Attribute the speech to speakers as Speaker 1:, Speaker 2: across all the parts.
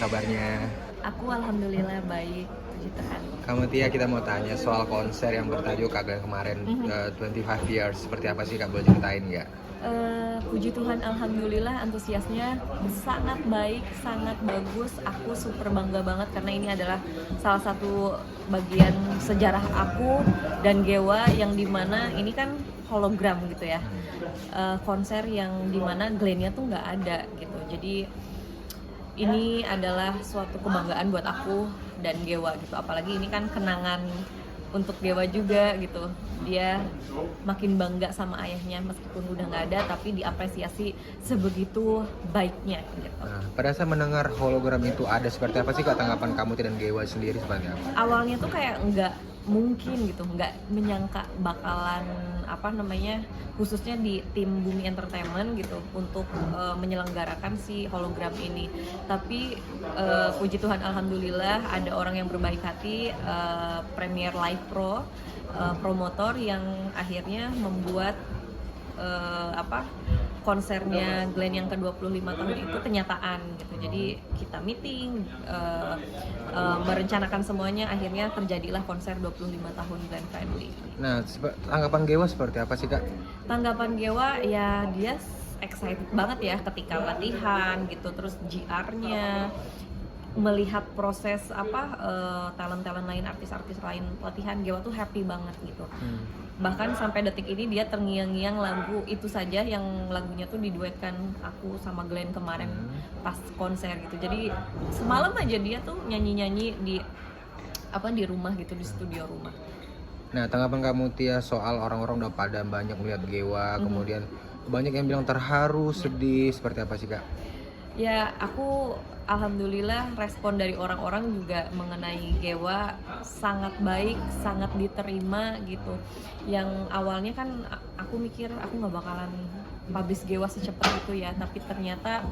Speaker 1: kabarnya?
Speaker 2: Aku alhamdulillah baik, puji Tuhan.
Speaker 1: Kamu Tia, kita mau tanya soal konser yang bertajuk Kak kemarin, 25 Years. Seperti apa sih Kak, boleh ceritain nggak?
Speaker 2: Puji Tuhan alhamdulillah antusiasnya sangat baik, sangat bagus. Aku super bangga banget karena ini adalah salah satu bagian sejarah aku dan Gewa yang dimana ini kan hologram gitu ya. Konser yang dimana Glenn-nya tuh nggak ada gitu. Jadi ini adalah suatu kebanggaan buat aku dan Gewa gitu, apalagi ini kan kenangan untuk Gewa juga gitu. Dia makin bangga sama ayahnya meskipun udah nggak ada, tapi diapresiasi sebegitu baiknya gitu.
Speaker 1: Nah, pada saat mendengar hologram itu ada seperti apa sih Kak tanggapan kamu dan Gewa sendiri seperti apa?
Speaker 2: Awalnya tuh kayak nggak mungkin gitu, nggak menyangka bakalan khususnya di tim Bumi Entertainment gitu untuk menyelenggarakan si hologram ini. Tapi puji Tuhan alhamdulillah ada orang yang berbaik hati, Premier Live Pro, promotor yang akhirnya membuat konsernya Glenn yang ke-25 tahun itu kenyataan gitu. Jadi kita meeting, merencanakan semuanya, akhirnya terjadilah konser 25 tahun Glenn Fredly.
Speaker 1: Nah, tanggapan Gewa seperti apa sih Kak?
Speaker 2: Tanggapan Gewa ya dia excited banget ya ketika latihan gitu, terus GR-nya, melihat proses talent-talent lain, artis-artis lain latihan, Gewa tuh happy banget gitu. Bahkan sampai detik ini dia terngiang-ngiang lagu itu saja, yang lagunya tuh diduetkan aku sama Glenn kemarin pas konser gitu. Jadi semalam aja dia tuh nyanyi-nyanyi di rumah gitu, di studio rumah.
Speaker 1: Nah, tanggapan kamu Tia soal orang-orang udah pada banyak melihat Gewa, kemudian banyak yang bilang terharu, sedih, seperti apa sih Kak?
Speaker 2: Ya, aku alhamdulillah respon dari orang-orang juga mengenai Gewa sangat baik, sangat diterima gitu. Yang awalnya kan aku mikir aku nggak bakalan publish Gewa secepat itu ya, tapi ternyata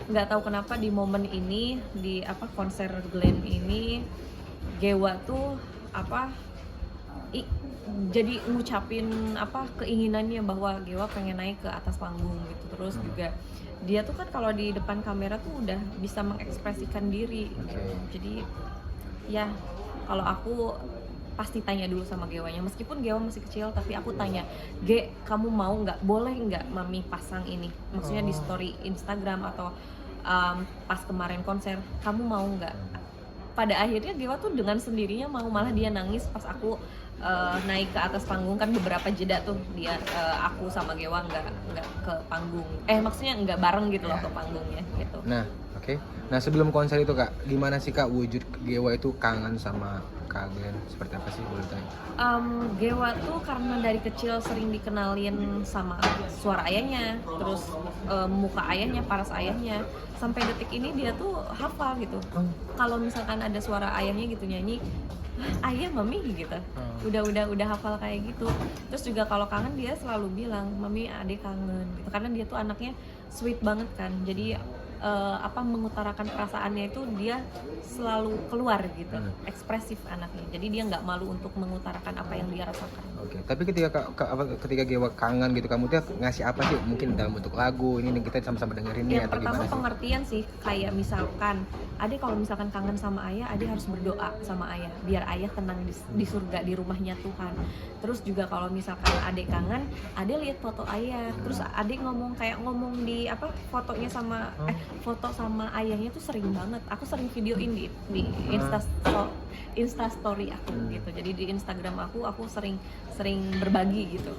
Speaker 2: nggak tahu kenapa di momen ini, di konser Glenn ini, Gewa tuh jadi ngucapin keinginannya bahwa Gewa pengen naik ke atas panggung gitu. Terus juga dia tuh kan kalau di depan kamera tuh udah bisa mengekspresikan diri gitu. Jadi ya kalau aku pasti tanya dulu sama Gewanya, meskipun Gewa masih kecil tapi aku tanya, Ge, kamu mau nggak, boleh nggak mami pasang ini, maksudnya di story Instagram atau pas kemarin konser, kamu mau nggak? Pada akhirnya Gewa tuh dengan sendirinya mau, malah dia nangis pas aku naik ke atas panggung. Kan beberapa jeda tuh dia aku sama Gewa nggak ke panggung, maksudnya nggak bareng gitu loh ke panggungnya gitu.
Speaker 1: Nah, oke. Nah, sebelum konser itu Kak, gimana sih Kak wujud Gewa itu kangen sama Kak Glenn? Seperti apa sih, boleh tanya?
Speaker 2: Gewa tuh karena dari kecil sering dikenalin sama suara ayahnya, terus muka ayahnya, paras ayahnya, sampai detik ini dia tuh hafal gitu. Kalau misalkan ada suara ayahnya gitu nyanyi, ayah mami gitu, udah hafal kayak gitu. Terus juga kalau kangen dia selalu bilang, mami adik kangen gitu, karena dia tuh anaknya sweet banget kan. Jadi mengutarakan perasaannya itu dia selalu keluar gitu, ekspresif anaknya. Jadi dia nggak malu untuk mengutarakan apa yang dia rasakan.
Speaker 1: Oke, tapi ketika Gewa kangen gitu, kamu tuh ngasih apa sih? Mungkin dalam bentuk lagu, ini kita sama-sama dengerin nih,
Speaker 2: Yang
Speaker 1: atau
Speaker 2: pertama
Speaker 1: gimana sih?
Speaker 2: pengertian sih, kayak misalkan adik kalau misalkan kangen sama ayah, adik harus berdoa sama ayah biar ayah tenang di surga, di rumahnya Tuhan. Terus juga kalau misalkan adik kangen, adik lihat foto ayah, terus adik ngomong di fotonya sama foto sama ayahnya tuh sering banget. Aku sering videoin di Insta story aku gitu. Jadi di Instagram aku sering berbagi gitu.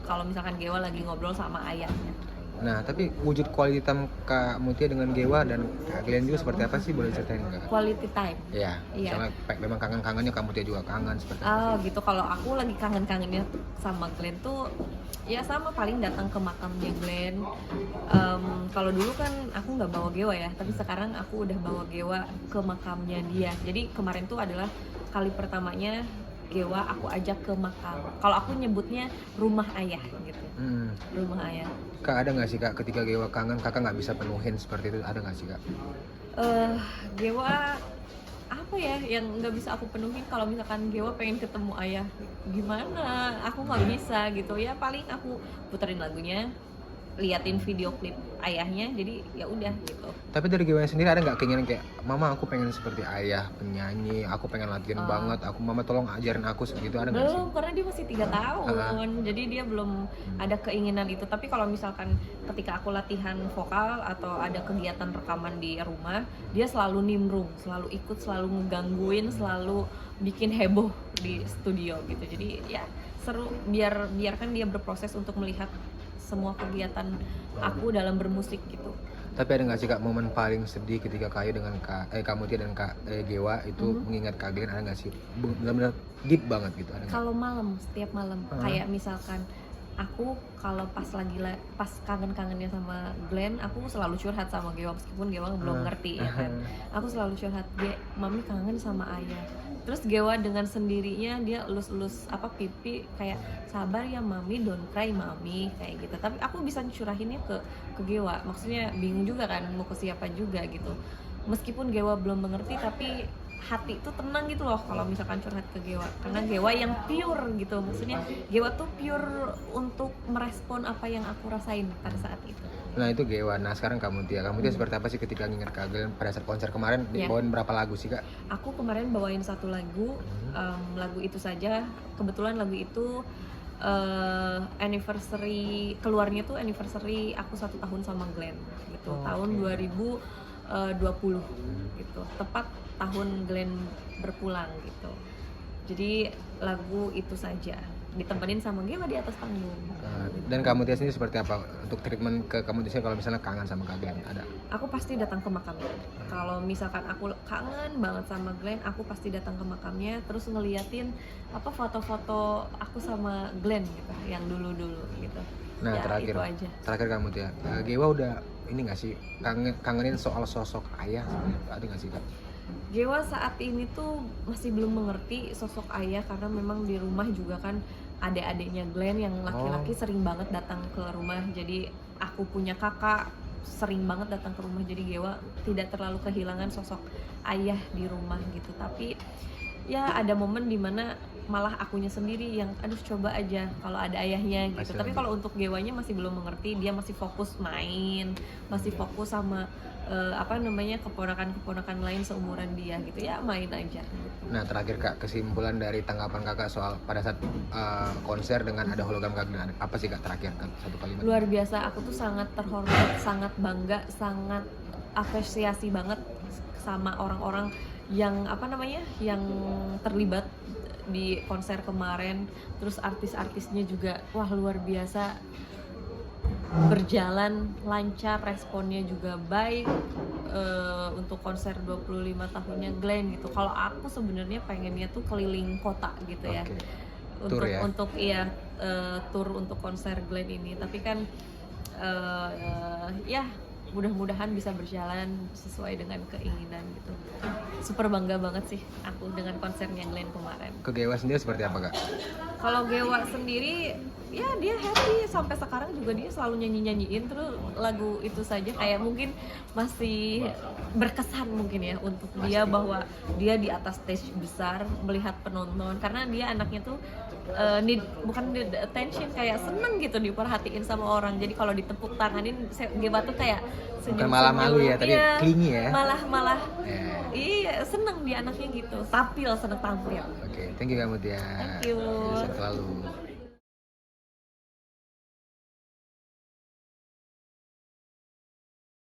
Speaker 2: Kalau misalkan Gewa lagi ngobrol sama ayahnya.
Speaker 1: Nah, tapi wujud quality time Kak Mutia dengan Gewa dan Kak Glenn juga seperti apa sih, boleh ceritain nggak?
Speaker 2: Quality time.
Speaker 1: Iya. Misalnya memang kangen-kangennya Kak Mutia juga kangen seperti apa?
Speaker 2: Gitu. Kalau aku lagi kangen-kangennya sama Glenn tuh ya sama, paling datang ke makamnya Glenn. Kalau dulu kan aku nggak bawa Gewa ya, tapi sekarang aku udah bawa Gewa ke makamnya dia. Jadi kemarin tuh adalah kali pertamanya Gewa aku ajak ke makam. Kalau aku nyebutnya rumah ayah gitu. Rumah ayah.
Speaker 1: Kak, ada nggak sih Kak ketika Gewa kangen kakak nggak bisa penuhin seperti itu, ada nggak sih Kak?
Speaker 2: Gewa apa ya yang nggak bisa aku penuhin? Kalau misalkan Gewa pengen ketemu ayah, gimana? Aku nggak bisa gitu ya, paling aku puterin lagunya, liatin video klip ayahnya, jadi ya udah gitu.
Speaker 1: Tapi dari Gewa sendiri ada nggak keinginan kayak, mama aku pengen seperti ayah penyanyi, aku pengen latihan banget, mama tolong ajarin aku segitu, ada nggak sih?
Speaker 2: Belum, karena dia masih 3 tahun, jadi dia belum ada keinginan itu. Tapi kalau misalkan ketika aku latihan vokal atau ada kegiatan rekaman di rumah, dia selalu nimbrung, selalu ikut, selalu ngegangguin, selalu bikin heboh di studio gitu. Jadi ya seru, biarkan dia berproses untuk melihat semua kegiatan aku dalam bermusik gitu.
Speaker 1: Tapi ada nggak sih Kak momen paling sedih ketika Kayu dengan Kak Mutia dan Kak Gewa itu mengingat Kak Glenn, ada nggak sih? Benar-benar deep banget gitu, ada nggak?
Speaker 2: Kalau malam, setiap malam, kayak misalkan aku kalau pas kangen-kangennya sama Glenn, aku selalu curhat sama Gewa meskipun Gewa belum ngerti ya kan. Aku selalu curhat, mami kangen sama ayah. Terus Gewa dengan sendirinya dia elus-elus pipi kayak, sabar ya mami, don't cry mami, kayak gitu. Tapi aku bisa curahinnya ke Gewa, maksudnya bingung juga kan mau ke siapa juga gitu. Meskipun Gewa belum mengerti, tapi hati itu tenang gitu loh kalau misalkan curhat ke Gewa, karena Gewa yang pure gitu, maksudnya Gewa tuh pure untuk merespon apa yang aku rasain pada saat itu.
Speaker 1: Nah itu Gewa. Nah sekarang Kak Mutia seperti apa sih ketika nginget Kak Glenn pada saat konser kemarin? Dibawain berapa lagu sih Kak?
Speaker 2: Aku kemarin bawain 1 lagu, lagu itu saja. Kebetulan lagu itu anniversary, keluarnya tuh anniversary aku 1 tahun sama Glenn gitu, tahun 2020 gitu, tepat tahun Glenn berpulang gitu. Jadi lagu itu saja ditemenin sama Gewa di atas panggung.
Speaker 1: Dan Kak Mutia sendiri seperti apa untuk treatment ke Kak Mutia kalau misalnya kangen sama Kak Glenn? Ada?
Speaker 2: Aku pasti datang ke makamnya. Kalau misalkan aku kangen banget sama Glenn, aku pasti datang ke makamnya, terus ngeliatin foto-foto aku sama Glenn gitu, yang dulu-dulu gitu.
Speaker 1: Nah
Speaker 2: ya,
Speaker 1: terakhir Kak Mutia, Gewa udah ini nggak sih kangenin soal sosok ayah? Ada nggak sih Kak?
Speaker 2: Gewa saat ini tuh masih belum mengerti sosok ayah, karena memang di rumah juga kan adik-adiknya Glenn yang laki-laki sering banget datang ke rumah. Jadi aku punya kakak sering banget datang ke rumah, jadi Gewa tidak terlalu kehilangan sosok ayah di rumah gitu. Tapi ya ada momen dimana malah akunya sendiri yang aduh coba aja kalau ada ayahnya gitu. Tapi kalau untuk Gewanya masih belum mengerti, dia masih fokus main, masih fokus sama keponakan-keponakan lain seumuran dia gitu ya, main aja gitu.
Speaker 1: Nah terakhir Kak, kesimpulan dari tanggapan Kakak soal pada saat konser dengan ada hologram Kak Glenn, apa sih Kak terakhir Kak, 1 kalimat?
Speaker 2: Luar biasa, aku tuh sangat terhormat, sangat bangga, sangat apresiasi banget sama orang-orang yang yang terlibat di konser kemarin. Terus artis-artisnya juga wah luar biasa, berjalan lancar, responnya juga baik untuk konser 25 tahunnya Glenn gitu. Kalau aku sebenarnya pengennya tuh keliling kota gitu ya. Untuk tour untuk konser Glenn ini. Tapi kan ya mudah-mudahan bisa berjalan sesuai dengan keinginan gitu. Super bangga banget sih aku dengan konsernya Glenn kemarin.
Speaker 1: Ke Gewa sendiri seperti apa Kak?
Speaker 2: Kalau Gewa sendiri ya dia happy, sampai sekarang juga dia selalu nyanyiin terus lagu itu saja, kayak mungkin masih berkesan mungkin ya untuk dia, bahwa dia di atas stage besar melihat penonton, karena dia anaknya tuh bukan need attention, kayak seneng gitu diperhatiin sama orang. Jadi kalau ditepuk tanganin Gewa tuh kayak senyum,
Speaker 1: malah malu ya, tadi clingy ya,
Speaker 2: malah iya seneng dia anaknya gitu, seneng tampil.
Speaker 1: Oke, thank you Kak Mutia.
Speaker 2: Thank you.
Speaker 1: Selalu.